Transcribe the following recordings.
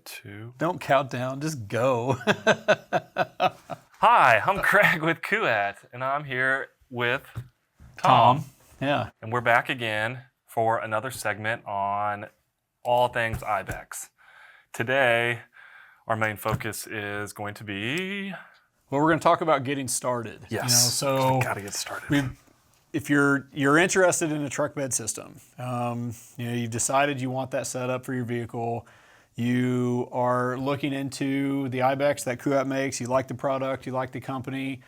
2. Don't count down, just go. Hi, I'm Craig with Kuat, and I'm here with Tom. Yeah. And we're back again for another segment on all things IBEX. Today, our main focus is going to be... Well, we're going to talk about getting started. Yes, so got to get started. If you're interested in a truck bed system, you've decided you want that set up for your vehicle. You are looking into the IBEX that Kuat makes. You like the product, you like the company,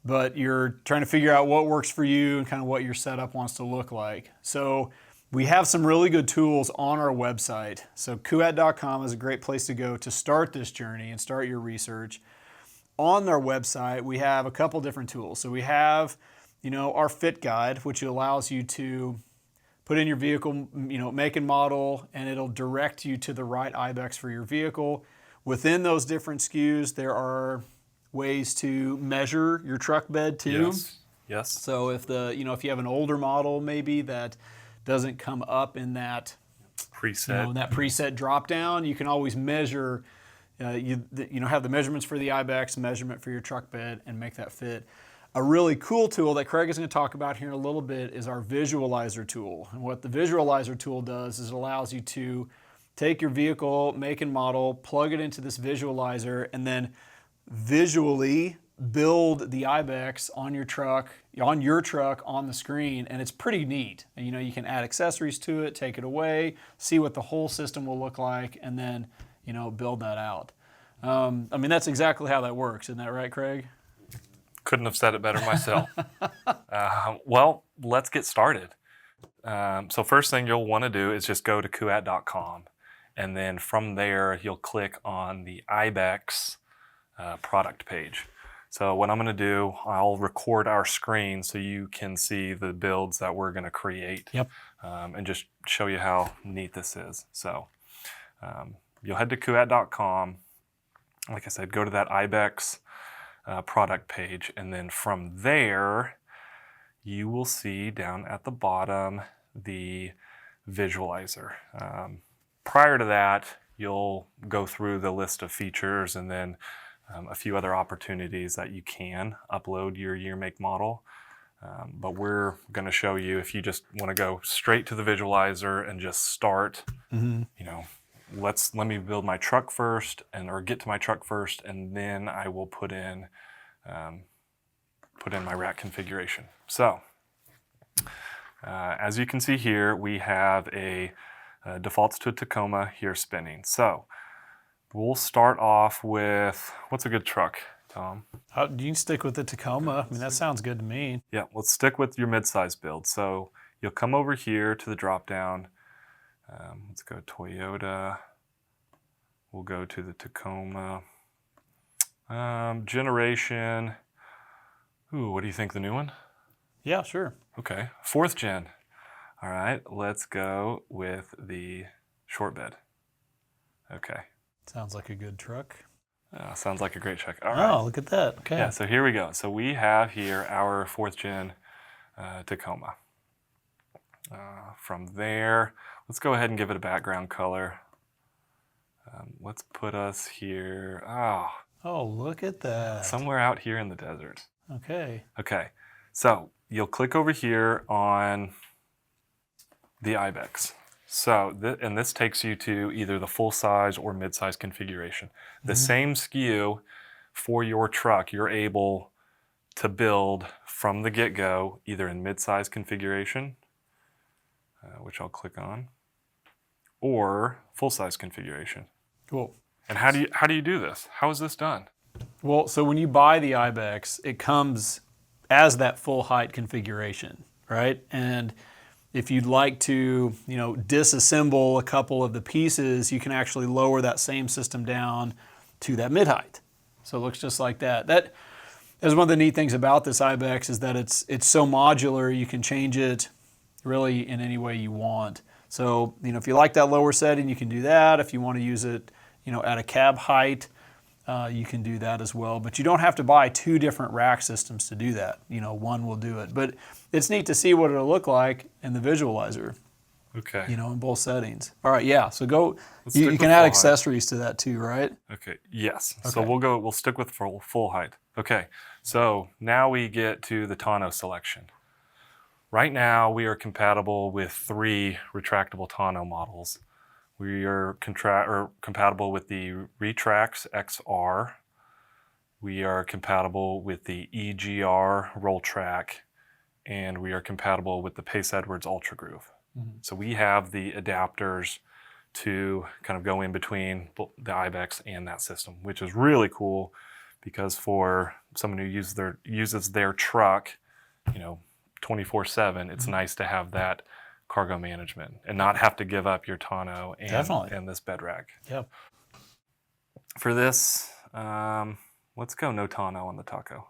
but you're trying to figure out what works for you and kind of what your setup wants to look like. So we have some really good tools on our website. So Kuat.com is a great place to go to start this journey and start your research. On our website, we have a couple different tools. So we have, our fit guide, which allows you to put in your vehicle, make and model, and it'll direct you to the right IBEX for your vehicle. Within those different SKUs, there are ways to measure your truck bed too. Yes. So if if you have an older model maybe that doesn't come up in that preset, that preset drop down, you can always measure. Have the measurements for the IBEX, measurement for your truck bed, and make that fit. A really cool tool that Craig is going to talk about here in a little bit is our visualizer tool. And what the visualizer tool does is it allows you to take your vehicle, make and model, plug it into this visualizer, and then visually build the IBEX on your truck on the screen. And it's pretty neat. And, you can add accessories to it, take it away, see what the whole system will look like, and then build that out. That's exactly how that works. Isn't that right, Craig? Couldn't have said it better myself. Well, let's get started. So first thing you'll want to do is just go to Kuat.com, and then from there you'll click on the IBEX product page. So what I'm going to do, I'll record our screen so you can see the builds that we're going to create. Yep. And just show you how neat this is. So you'll head to Kuat.com. Like I said, go to that IBEX product page, and then from there you will see down at the bottom the visualizer. Prior to that, you'll go through the list of features and then a few other opportunities that you can upload your year, make, model. But we're going to show you, if you just want to go straight to the visualizer and just start, let me build my truck first, or get to my truck first, and then I will put in my rack configuration. So as you can see here, we have a defaults to Tacoma here spinning. So we'll start off with, what's a good truck, Tom? You can stick with the Tacoma. That sounds good to me. Yeah, let's stick with your mid-size build. So you'll come over here to the drop-down. Let's go Toyota. We'll go to the Tacoma. Generation. Ooh, what do you think, the new one? Yeah, sure. Okay, 4th gen. All right, let's go with the short bed. Okay. Sounds like a good truck. Sounds like a great truck. All right. Oh, look at that. Okay. Yeah, so here we go. So we have here our 4th gen Tacoma. From there, let's go ahead and give it a background color. Let's put us here. Oh, look at that. Somewhere out here in the desert. Okay. Okay, so you'll click over here on the IBEX. So, and this takes you to either the full size or mid-size configuration. The same SKU for your truck, you're able to build from the get-go, either in mid-size configuration, which I'll click on, or full-size configuration. Cool. And how do you do this? How is this done? Well, so when you buy the IBEX, it comes as that full height configuration, right? And if you'd like to, disassemble a couple of the pieces, you can actually lower that same system down to that mid height. So it looks just like that. That is one of the neat things about this IBEX, is that it's so modular. You can change it really in any way you want. So, if you like that lower setting, you can do that. If you want to use it, at a cab height, you can do that as well. But you don't have to buy 2 different rack systems to do that. One will do it. But it's neat to see what it'll look like in the visualizer. Okay. In both settings. All right, yeah. So go. Let's You stick can with add full height. accessories to that too, right? Okay. Yes. So Okay. we'll stick with full height. Okay. So now we get to the tonneau selection. Right now we are compatible with 3 retractable tonneau models. We are compatible with the Retrax XR. We are compatible with the EGR Roll Track, and we are compatible with the Pace Edwards Ultra Groove. So we have the adapters to kind of go in between the IBEX and that system, which is really cool because for someone who uses their truck, 24/7, it's nice to have that cargo management and not have to give up your tonneau Definitely. and this bed rack. Yep. For this, let's go no tonneau on the taco.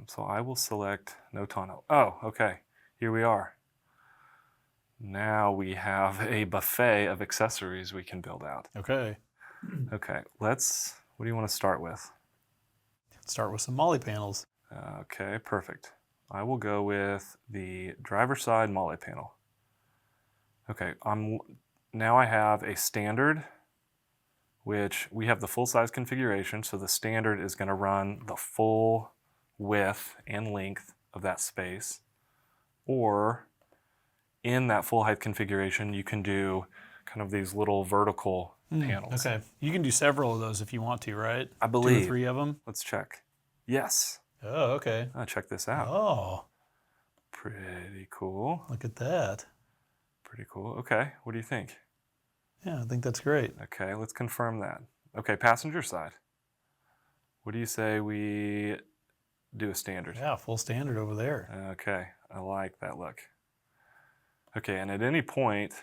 So I will select no tonneau. Oh, okay. Here we are. Now we have a buffet of accessories we can build out. Okay. Okay, what do you want to start with? Let's start with some MOLLE panels. Okay, perfect. I will go with the driver's side MOLLE panel. Okay, now I have a standard, which we have the full size configuration, so the standard is going to run the full width and length of that space. Or in that full height configuration, you can do kind of these little vertical panels. Okay. You can do several of those if you want to, right? I 2 believe. or 3 of them. Let's check. Yes. Oh, okay. Check this out. Oh, Pretty cool. look at that. Pretty cool. Okay, what do you think? Yeah, I think that's great. Okay, let's confirm that. Okay, passenger side. What do you say we do a standard? Yeah, full standard over there. Okay, I like that look. Okay, and at any point,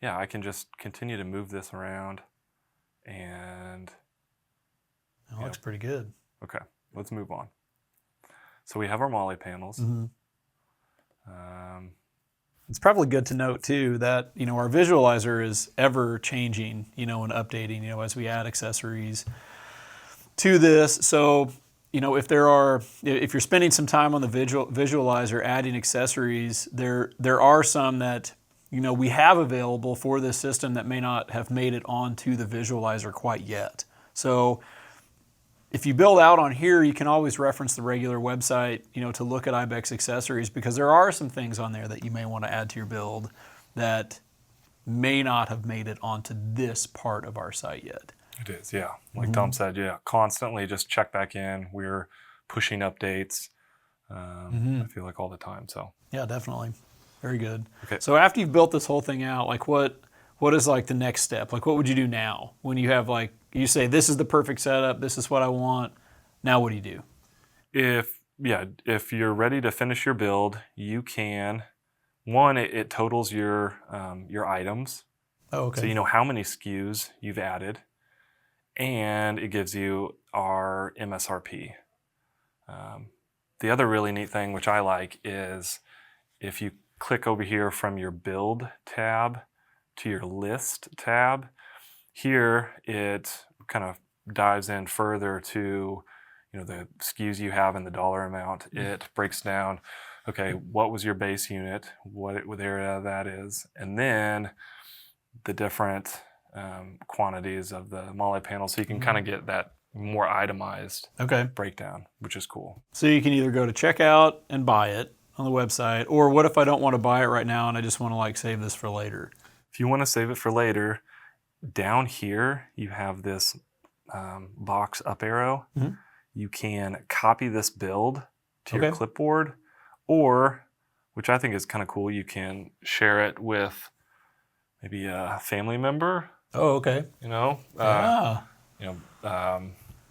yeah, I can just continue to move this around and... That looks pretty good. Okay, let's move on. So we have our MOLLE panels. It's probably good to note too that our visualizer is ever changing, and updating, as we add accessories to this. So, if you're spending some time on the visualizer adding accessories, there are some that we have available for this system that may not have made it onto the visualizer quite yet. So if you build out on here, you can always reference the regular website, to look at IBEX accessories, because there are some things on there that you may want to add to your build that may not have made it onto this part of our site yet. It is, yeah. Like Tom said, yeah, constantly just check back in. We're pushing updates, I feel like all the time, so. Yeah, definitely. Very good. Okay. So after you've built this whole thing out, like what is like the next step? Like what would you do now when you have you say, this is the perfect setup, this is what I want. Now what do you do? If you're ready to finish your build, you can, one, it totals your items. Oh, okay. So you know how many SKUs you've added, and it gives you our MSRP. The other really neat thing, which I like, is if you click over here from your build tab to your list tab, here it kind of dives in further to the SKUs you have and the dollar amount. It breaks down, okay, what was your base unit, what area that is, and then the different quantities of the MOLLE panel, so you can kind of get that more itemized breakdown, which is cool. So you can either go to checkout and buy it on the website, or what if I don't want to buy it right now and I just want to save this for later? If you want to save it for later, down here you have this box up arrow. You can copy this build to your clipboard, or, which I think is kind of cool, you can share it with maybe a family member. Oh, okay.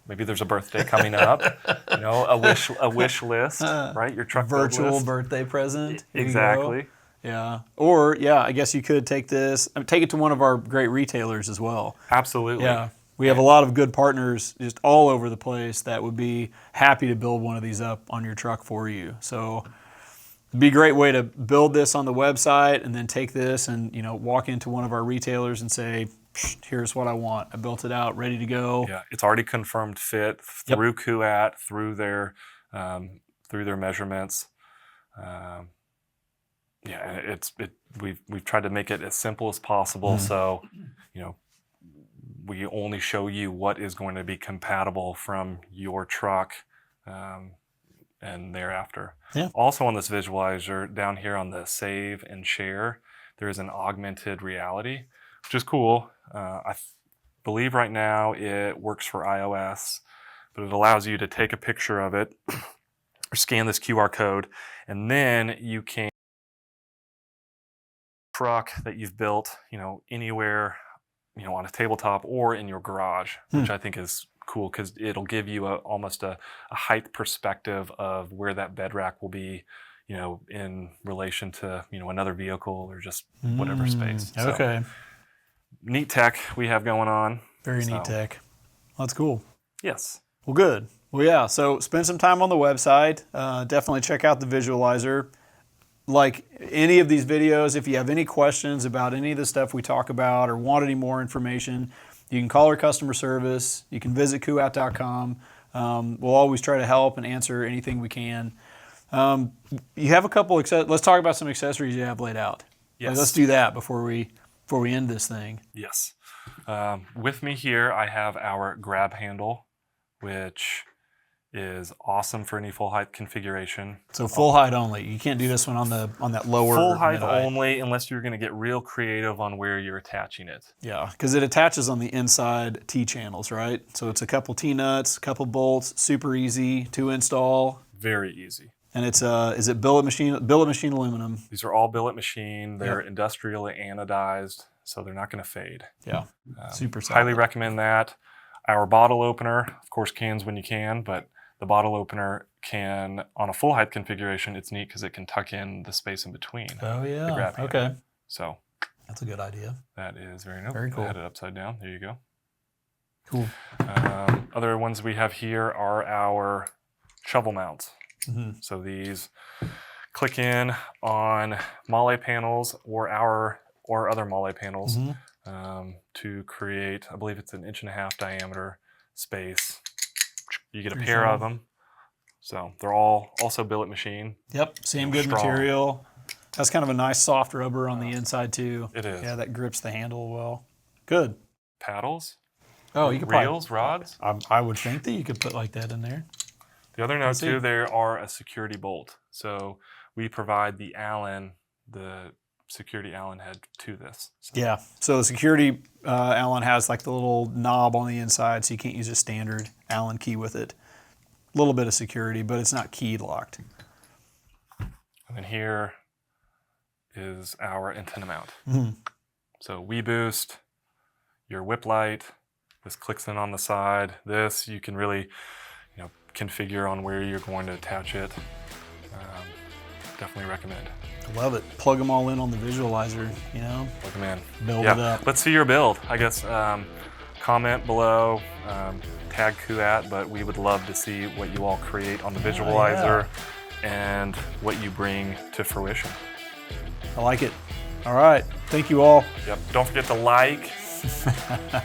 Maybe there's a birthday coming up. A wish list, right? Your truck build virtual list. birthday present. Here Exactly. Yeah. Or I guess you could take this, take it to one of our great retailers as well. Absolutely. Yeah. We have a lot of good partners just all over the place that would be happy to build one of these up on your truck for you. So it'd be a great way to build this on the website and then take this and walk into one of our retailers and say, here's what I want. I built it out, ready to go. Yeah, it's already confirmed fit through Kuat, through their measurements. Yeah, and we've tried to make it as simple as possible. So, you know, we only show you what is going to be compatible from your truck, and thereafter. Yeah. Also on this visualizer down here on the save and share, there is an augmented reality, which is cool. I believe right now it works for iOS, but it allows you to take a picture of it or scan this QR code, and then you can truck that you've built, anywhere, on a tabletop or in your garage, which I think is cool because it'll give you almost a height perspective of where that bed rack will be, in relation to, another vehicle or just whatever space. So, Okay. neat tech we have going on. Very neat tech. That's cool. Yes. Well, good. Well, yeah. So spend some time on the website. Definitely check out the visualizer. Like any of these videos, if you have any questions about any of the stuff we talk about or want any more information, you can call our customer service. You can visit kuat.com. We'll always try to help and answer anything we can. You have a couple. Let's talk about some accessories you have laid out. Yes. Like, let's do that before we end this thing. Yes. With me here, I have our grab handle, which is awesome for any full height configuration. So full height only. You can't do this one on that lower. Full height mid-height. only, unless you're going to get real creative on where you're attaching it. Yeah, because it attaches on the inside T-channels, right? So it's a couple T-nuts, a couple bolts, super easy to install. Very easy. And it's is it billet machine aluminum? These are all billet machine. They're industrially anodized, so they're not going to fade. Yeah, super solid. Highly recommend that. Our bottle opener, of course, cans when you can, but the bottle opener can, on a full height configuration, it's neat because it can tuck in the space in between. Oh yeah. The grab handle. Okay. So that's a good idea. that is very cool. I had it upside down. There you go. Cool. Other ones we have here are our shovel mounts. Mm-hmm. So these click in on MOLLE panels or other MOLLE panels to create, I believe it's an 1.5-inch diameter space. You get a pair of them. So they're all also billet machine. Yep, same good strong material. That's kind of a nice soft rubber on the inside too. It is. Yeah, that grips the handle well. Good. Paddles, Oh, you could reels, rods. I would think that you could put like that in there. The other note too, there are a security bolt. So we provide the security Allen head to this. So. Yeah. So the security Allen has like the little knob on the inside, so you can't use a standard Allen key with it. A little bit of security, but it's not key locked. And then here is our antenna mount. Mm-hmm. So we boost your whip light. This clicks in on the side. This you can really, configure on where you're going to attach it. Definitely recommend. I love it. Plug them all in on the visualizer, Plug them in. Build it up. Let's see your build. I guess comment below, tag Kuat, but we would love to see what you all create on the visualizer and what you bring to fruition. I like it. All right. Thank you all. Yep. Don't forget to like,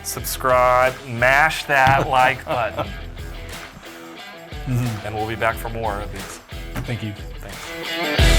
subscribe, mash that like button. And we'll be back for more of these. Thank you. Thanks.